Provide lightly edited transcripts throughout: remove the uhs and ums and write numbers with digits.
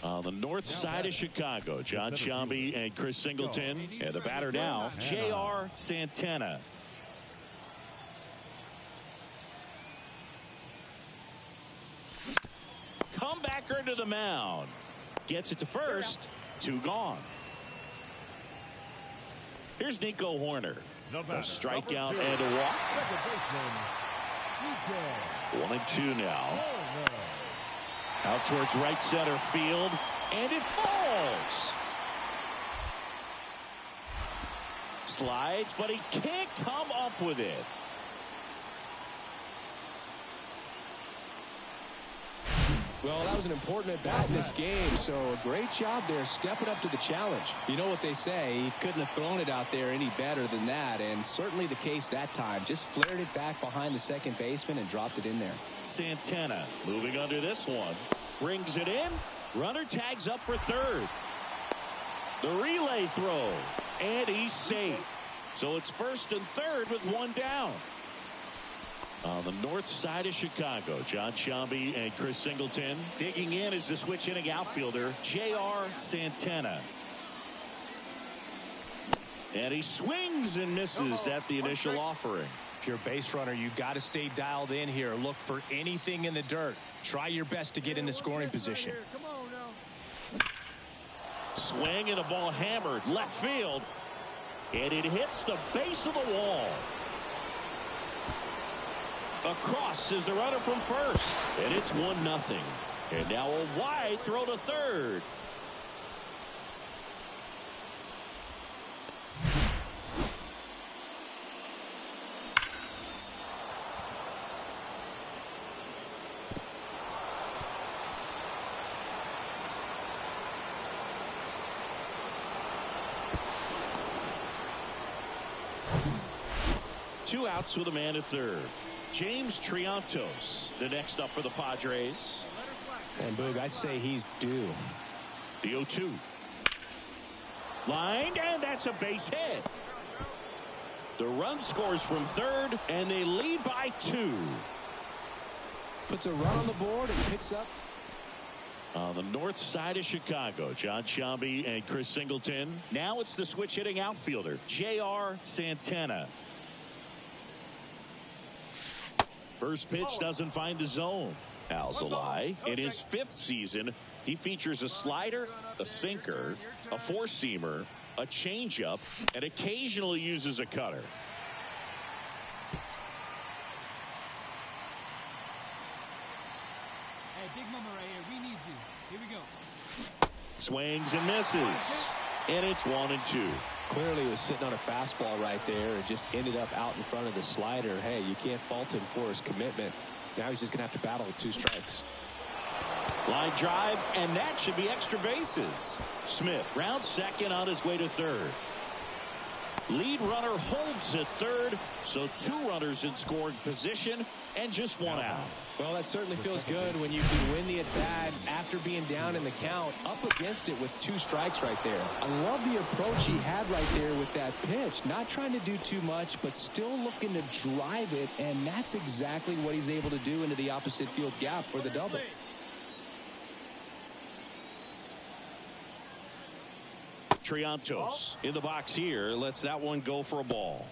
On the north side of Chicago, John Sciambi and Chris Singleton. And the batter now, J.R. Santana. Comebacker to the mound. Gets it to first. 2 gone. Here's Nico Hoerner. A strikeout and a walk. 1-2 now. Out towards right center field. And it falls. Slides, but he can't come up with it. Well, that was an important at-bat in this game, so a great job there stepping up to the challenge. You know what they say, he couldn't have thrown it out there any better than that, and certainly the case that time. Just flared it back behind the second baseman and dropped it in there. Santana moving under this one. Brings it in. Runner tags up for third. The relay throw, and he's safe. So it's first and third with 1 down. On the north side of Chicago, John Sciambi and Chris Singleton. Digging in is the switch hitting outfielder, J.R. Santana. And he swings and misses at the initial offering. If you're a base runner, you got to stay dialed in here. Look for anything in the dirt. Try your best to get into scoring position. Swing and the ball hammered left field. And it hits the base of the wall. Across is the runner from first. And it's 1-0. And now a wide throw to third. Two outs with a man at third. James Triantos, the next up for the Padres. And Boog, I'd say he's due. The 0-2. Lined, and that's a base hit. The run scores from third, and they lead by 2. Puts a run on the board and picks up. On the north side of Chicago, John Sciambi and Chris Singleton. Now it's the switch hitting outfielder, J.R. Santana. First pitch doesn't find the zone. Alzolay, in his 5th season, he features a slider, a sinker, a four-seamer, a changeup, and occasionally uses a cutter. Hey, Big Mama right here. We need you. Here we go. Swings and misses. And it's 1-2. Clearly he was sitting on a fastball right there and just ended up out in front of the slider. Hey, you can't fault him for his commitment. Now he's just going to have to battle with 2 strikes. Line drive, and that should be extra bases. Smith rounds second on his way to third. Lead runner holds at third, so 2 runners in scoring position and just 1 out. Well, that certainly feels good when you can win the at-bat after being down in the count, up against it with 2 strikes right there. I love the approach he had right there with that pitch. Not trying to do too much, but still looking to drive it, and that's exactly what he's able to do into the opposite field gap for the double. Triantos in the box here, lets that one go for a ball.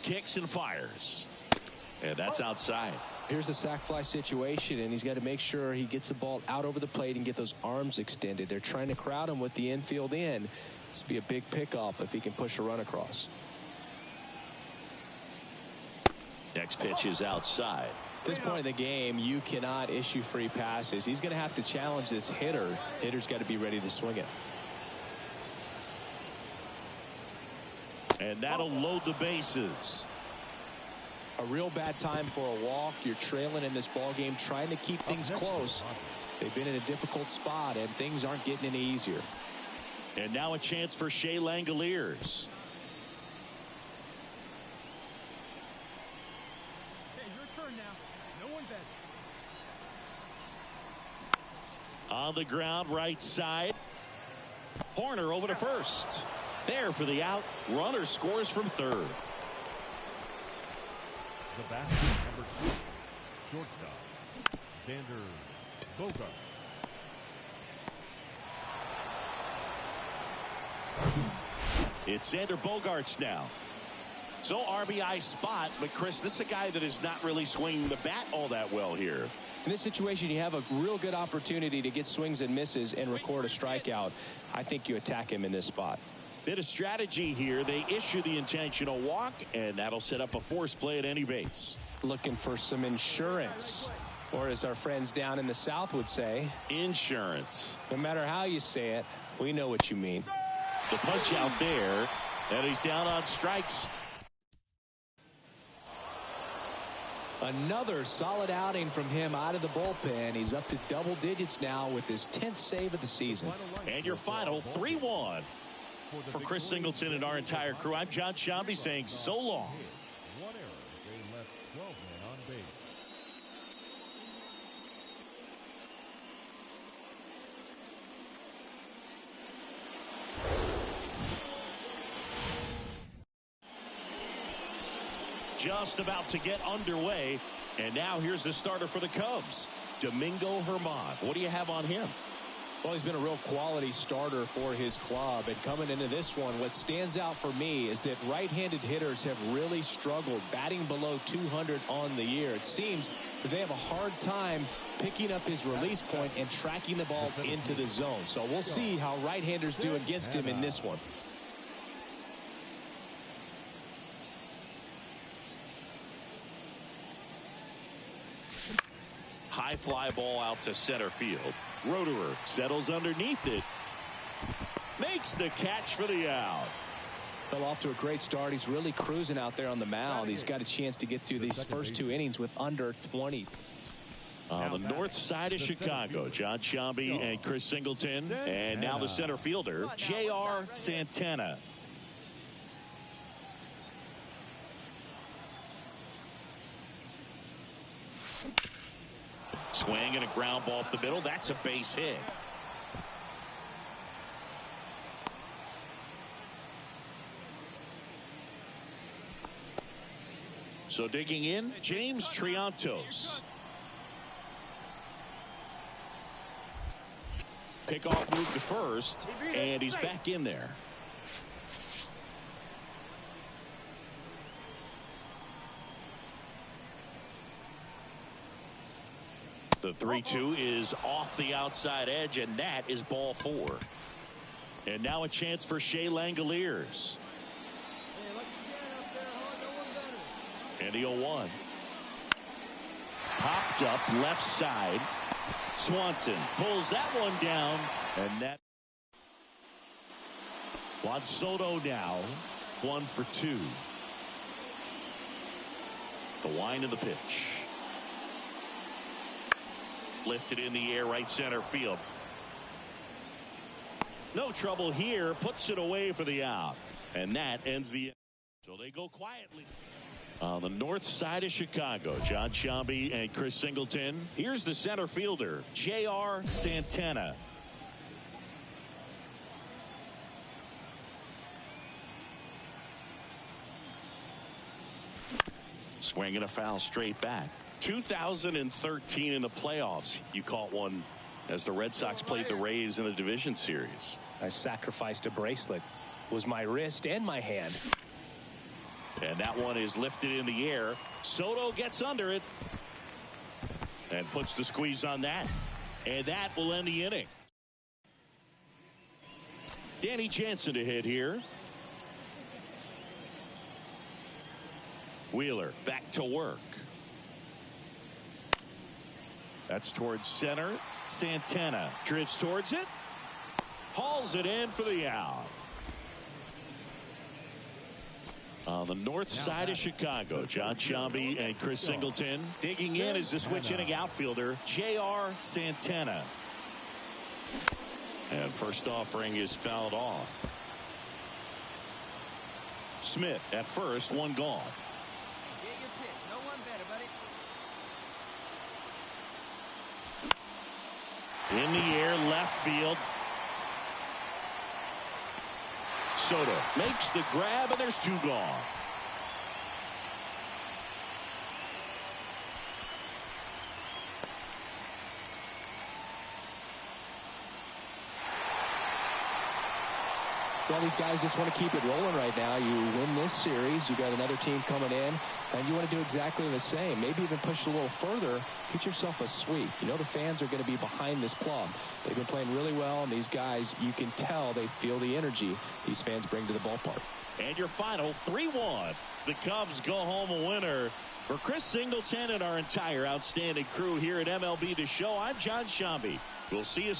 Kicks and fires. And that's outside. Here's a sac fly situation, and he's got to make sure he gets the ball out over the plate and get those arms extended. They're trying to crowd him with the infield in. This would be a big pickup if he can push a run across. Next pitch is outside. At this point in the game, you cannot issue free passes. He's going to have to challenge this hitter. Hitter's got to be ready to swing it. And that'll load the bases. A real bad time for a walk. You're trailing in this ball game, trying to keep things close. They've been in a difficult spot, and things aren't getting any easier. And now a chance for Shea Langoliers. On the ground, right side. Hoerner over to first. There for the out. Runner scores from third. The basket, number 6, shortstop, Xander Bogart. It's Xander Bogaerts now. So RBI spot, but Chris, this is a guy that is not really swinging the bat all that well here. In this situation, you have a real good opportunity to get swings and misses and record a strikeout. I think you attack him in this spot. Bit of strategy here. They issue the intentional walk, and that'll set up a force play at any base. Looking for some insurance, or as our friends down in the South would say, insurance. No matter how you say it, we know what you mean. The punch out there, and he's down on strikes. Another solid outing from him out of the bullpen. He's up to double digits now with his 10th save of the season. And your final 3-1 for Chris Singleton and our entire crew. I'm John Shambi saying so long. One error. They left 12 men on base. Just about to get underway, and now here's the starter for the Cubs, Domingo Germán. What do you have on him? Well, he's been a real quality starter for his club, and coming into this one, what stands out for me is that right-handed hitters have really struggled, batting below 200 on the year. It seems that they have a hard time picking up his release point and tracking the ball into the zone. So we'll see how right-handers do against him in this one. High fly ball out to center field. Roederer settles underneath it. Makes the catch for the out. Fell off to a great start. He's really cruising out there on the mound. He's got a chance to get through these first 2 innings with under 20. On the north side of Chicago, John Shambi and Chris Singleton. And now the center fielder, J.R. Santana. Swing and a ground ball up the middle. That's a base hit. So digging in, James Triantos. Pickoff move to first, and he's back in there. The 3-2 is off the outside edge, and that is ball 4. And now a chance for Shea Langoliers. And the 0-1. Popped up left side. Swanson pulls that one down, and that. Juan Soto now 1 for 2. The wind of the pitch. Lifted in the air, right center field. No trouble here. Puts it away for the out. And that ends the inning. So they go quietly. On the north side of Chicago, John Shambi and Chris Singleton. Here's the center fielder, J.R. Santana. Swinging a foul straight back. 2013 in the playoffs, you caught one as the Red Sox played the Rays in the division series. I sacrificed a bracelet. It was my wrist and my hand. And that one is lifted in the air. Soto gets under it and puts the squeeze on that. And that will end the inning. Danny Jansen to hit here. Wheeler back to work. That's towards center. Santana drifts towards it. Hauls it in for the out. On the north side of Chicago, John Shambi and Chris Singleton. Digging in is the switch inning outfielder, J.R. Santana. And first offering is fouled off. Smith at first, one gone. Get your pitch. No one better, buddy. In the air, left field. Soto makes the grab, and there's two gone. Well, these guys just want to keep it rolling right now. You win this series, you got another team coming in, and you want to do exactly the same. Maybe even push it a little further, get yourself a sweep. You know the fans are going to be behind this club. They've been playing really well, and these guys, you can tell they feel the energy these fans bring to the ballpark. And your final 3-1. The Cubs go home a winner. For Chris Singleton and our entire outstanding crew here at MLB The Show, I'm John Shambi. We'll see you soon.